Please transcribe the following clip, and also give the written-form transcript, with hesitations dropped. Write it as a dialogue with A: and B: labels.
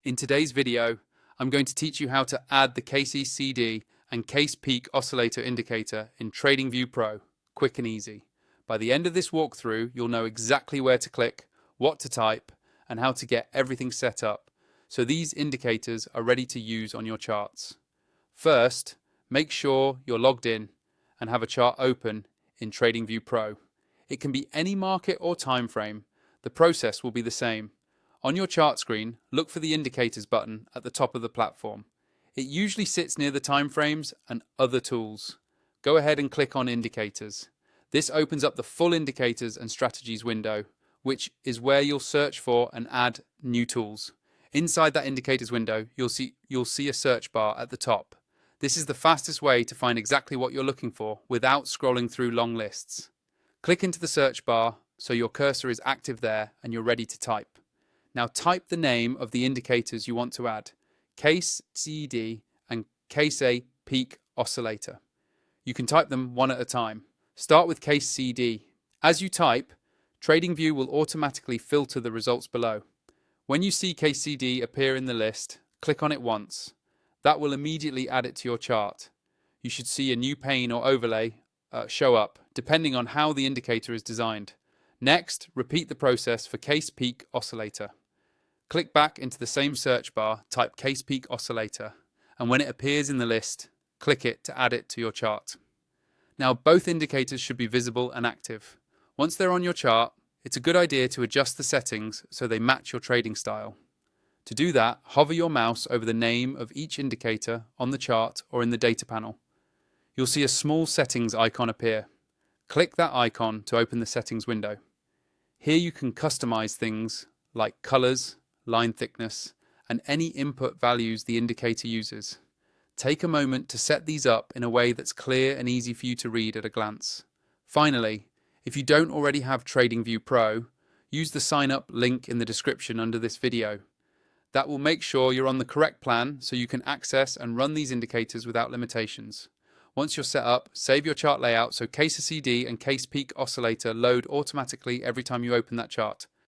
A: In today's video, I'm going to teach you how to add the KaseCD and Kase Peak Oscillator indicator in TradingView Pro, quick and easy. By the end of this walkthrough, you'll know exactly where to click, what to type, and how to get everything set up, so these indicators are ready to use on your charts. First, make sure you're logged in and have a chart open in TradingView Pro. It can be any market or time frame. The process will be the same. On your chart screen, look for the Indicators button at the top of the platform. It usually sits near the timeframes and other tools. Go ahead and click on Indicators. This opens up the full Indicators and Strategies window, which is where you'll search for and add new tools. Inside that Indicators window, you'll see a search bar at the top. This is the fastest way to find exactly what you're looking for without scrolling through long lists. Click into the search bar so your cursor is active there and you're ready to type. Now type the name of the indicators you want to add, KaseCD and Kase Peak Oscillator. You can type them one at a time. Start with KaseCD. As you type, TradingView will automatically filter the results below. When you see KaseCD appear in the list, click on it once. That will immediately add it to your chart. You should see a new pane or overlay show up, depending on how the indicator is designed. Next, repeat the process for Kase Peak Oscillator. Click back into the same search bar, type Kase Peak Oscillator, and when it appears in the list, click it to add it to your chart. Now both indicators should be visible and active. Once they're on your chart, it's a good idea to adjust the settings so they match your trading style. To do that, hover your mouse over the name of each indicator on the chart or in the data panel. You'll see a small settings icon appear. Click that icon to open the settings window. Here you can customize things like colors, line thickness, and any input values the indicator uses. Take a moment to set these up in a way that's clear and easy for you to read at a glance. Finally, if you don't already have TradingView Pro, use the sign up link in the description under this video. That will make sure you're on the correct plan so you can access and run these indicators without limitations. Once you're set up, save your chart layout so KaseCD and Kase Peak Oscillator load automatically every time you open that chart.